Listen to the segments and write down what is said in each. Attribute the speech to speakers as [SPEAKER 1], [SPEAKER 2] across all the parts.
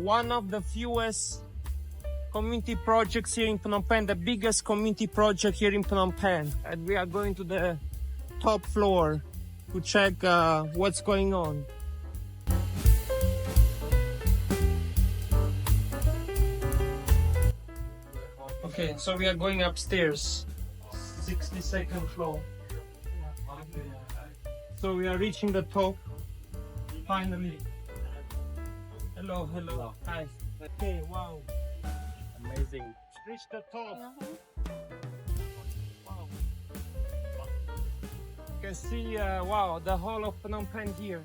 [SPEAKER 1] one of the fewest community projects here in Phnom Penh, the biggest community project here in Phnom Penh. And we are going to the top floor to check what's going on. Okay, so we are going upstairs, 62nd floor. So we are reaching the top, finally. Hello, hello, hi. Okay, wow.
[SPEAKER 2] Amazing.
[SPEAKER 1] Reach the top. Wow. You can see, wow, the whole of Phnom Penh here.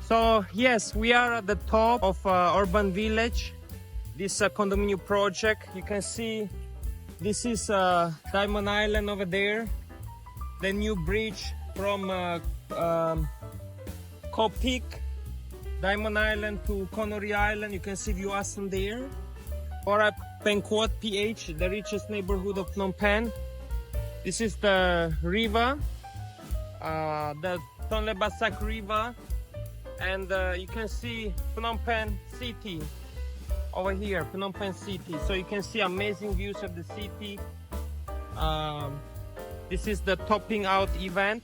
[SPEAKER 1] So yes, we are at the top of Urban Village. This condominium project. You can see this is Diamond Island over there. The new bridge from Koh Peak, Diamond Island to Connery Island. You can see View Aston there. Or Penquot PH, the richest neighborhood of Phnom Penh. This is the river, the Tonle Basak River, and you can see Phnom Penh city over here, Phnom Penh city. So you can see amazing views of the city. This is the topping out event.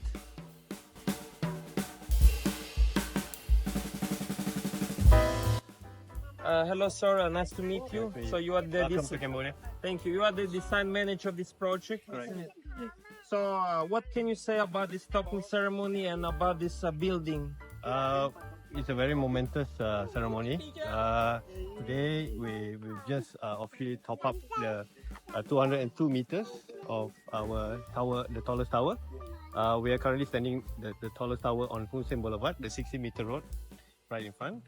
[SPEAKER 1] Hello sir, nice to meet you. So you are the
[SPEAKER 2] Welcome to Cambodia.
[SPEAKER 1] Thank you. You are the design manager of this project.
[SPEAKER 2] Correct.
[SPEAKER 1] So what can you say about this topping ceremony and about this building?
[SPEAKER 2] It's a very momentous ceremony. Today we've just officially top up the 202 meters of our tower, the tallest tower. We are currently standing the tallest tower on Hun Sen Boulevard, the 60-meter road right in front.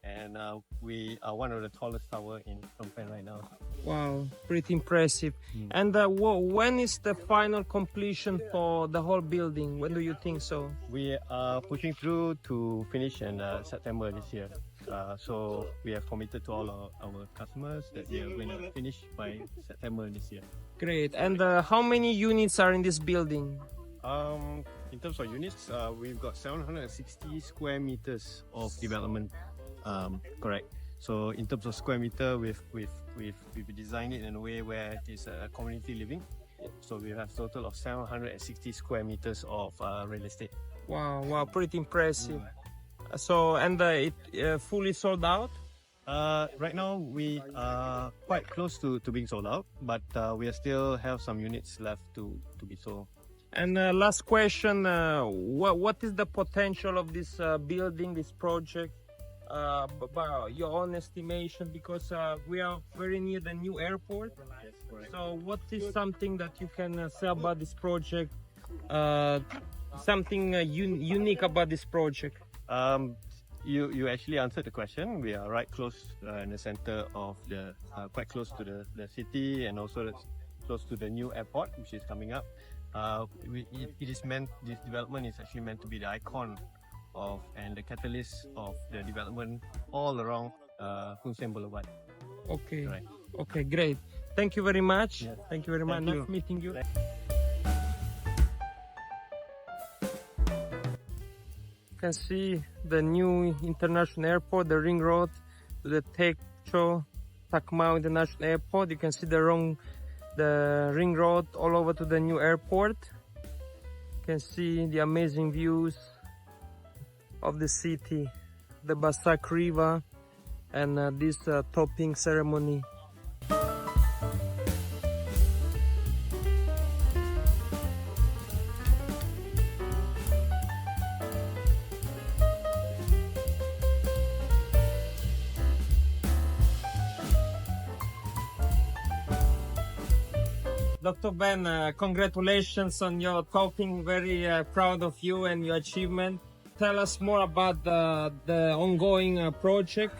[SPEAKER 2] And we are one of the tallest tower in Phnom Penh right now.
[SPEAKER 1] Wow, pretty impressive. And when is the final completion for the whole building? When do you think so?
[SPEAKER 2] We are pushing through to finish in September this year. So we have committed to all our customers that we are going to finish by September this year.
[SPEAKER 1] Great. And how many units are in this building?
[SPEAKER 2] In terms of units, we've got 760 square meters of development. Correct. So in terms of square meter, we've designed it in a way where it's a community living. So we have a total of 760 square meters of real estate.
[SPEAKER 1] Wow, wow, pretty impressive. So and it fully sold out?
[SPEAKER 2] Right now we are quite close to being sold out, but we still have some units left to be sold.
[SPEAKER 1] And last question, what is the potential of this building, this project? By your own estimation, because we are very near the new airport.
[SPEAKER 2] Yes, correct.
[SPEAKER 1] So what is something that you can say about this project? Something unique about this project?
[SPEAKER 2] You actually answered the question. We are right close in the center of the, quite close to the city, and also close to the new airport, which is coming up. It is meant, this development is actually meant to be the icon of and the catalyst of the development all around Hun Sen Boulevard.
[SPEAKER 1] Okay.
[SPEAKER 2] Right.
[SPEAKER 1] Okay, great. Thank you very much.
[SPEAKER 2] Yes.
[SPEAKER 1] Thank you very much.
[SPEAKER 2] Thank
[SPEAKER 1] Nice
[SPEAKER 2] you.
[SPEAKER 1] meeting you. You can see the new international airport, the ring road to the Techo Tak Mau International Airport. You can see the ring road all over to the new airport. You can see the amazing views of the city, the Basak River, and this topping ceremony. Dr. Ben, congratulations on your topping. Very proud of you and your achievement. Tell us more about the ongoing project,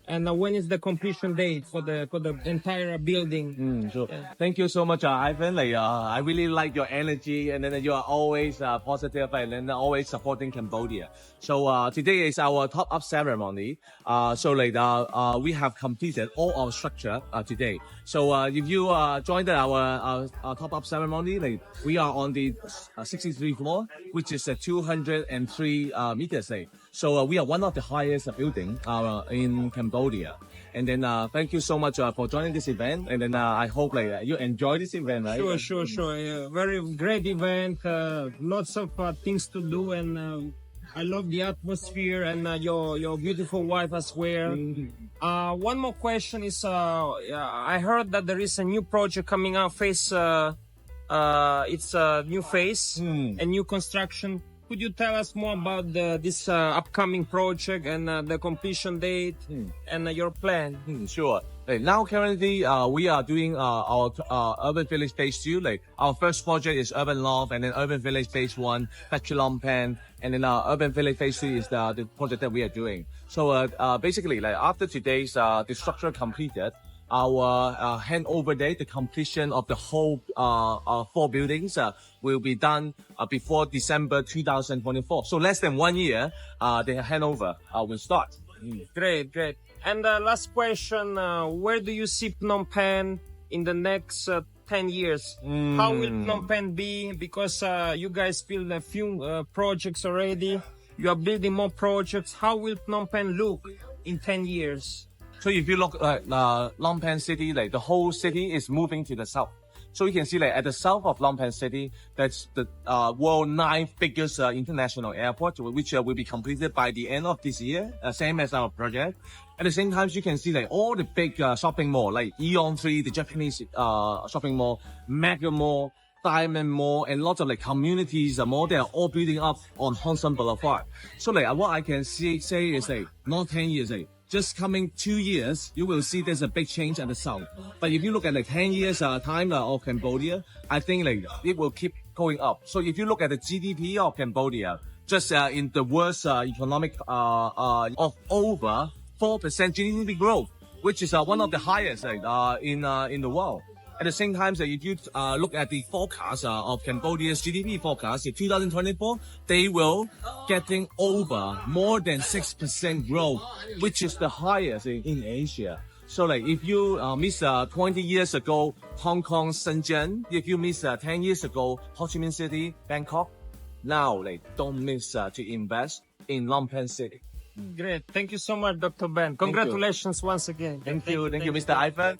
[SPEAKER 1] and when is the completion date for the entire building?
[SPEAKER 3] Sure. Thank you so much, Ivan. I really like your energy, and then you are always positive and then always supporting Cambodia. So today is our top up ceremony. We have completed all our structure today. So if you joined our top up ceremony, we are on the 63 floor, which is 203 meters. So we are one of the highest building in Cambodia. And then thank you so much for joining this event. And then I hope you enjoy this event, right?
[SPEAKER 1] Sure. Very great event. Lots of things to do, and I love the atmosphere and your beautiful wife as well. One more question is, I heard that there is a new project coming out. It's a new phase, a new construction. Could you tell us more about this upcoming project and the completion date and your plan?
[SPEAKER 3] Sure. Now currently we are doing our Urban Village Phase 2. Our first project is Urban Loft, and then Urban Village Phase 1, Phnom Penh, and then Urban Village Phase 3 is the project that we are doing. So basically, after today's the structure completed, our handover date, the completion of the whole 4 buildings will be done before December 2024. So less than 1 year, the handover will start.
[SPEAKER 1] Great. And last question, where do you see Phnom Penh in the next 10 years? How will Phnom Penh be? Because you guys built a few projects already. You are building more projects. How will Phnom Penh look in 10 years?
[SPEAKER 3] So if you look at Phnom Penh city, the whole city is moving to the south. So you can see at the south of Phnom Penh city, that's the world 9th biggest international airport, which will be completed by the end of this year, same as our project. At the same time, you can see all the big shopping mall, like Eon 3, the Japanese shopping mall, Mega Mall, Diamond Mall, and lots of communities mall, they are all building up on Hong Kong Boulevard. So what I can say is not 10 years, just coming 2 years, you will see there's a big change at the south. But if you look at 10 years time of Cambodia, I think it will keep going up. So if you look at the GDP of Cambodia, just in the worst economic of over 4% GDP growth, which is one of the highest in the world. At the same time, if you look at the forecast of Cambodia's GDP forecast in 2024, they will getting over more than 6% growth, which is the highest in Asia. So if you miss 20 years ago Hong Kong, Shenzhen, if you miss 10 years ago Ho Chi Minh City, Bangkok, now don't miss to invest in Phnom Penh City.
[SPEAKER 1] Great. Thank you so much, Dr. Ben. Congratulations once again.
[SPEAKER 3] Thank you, Mr. Ivan.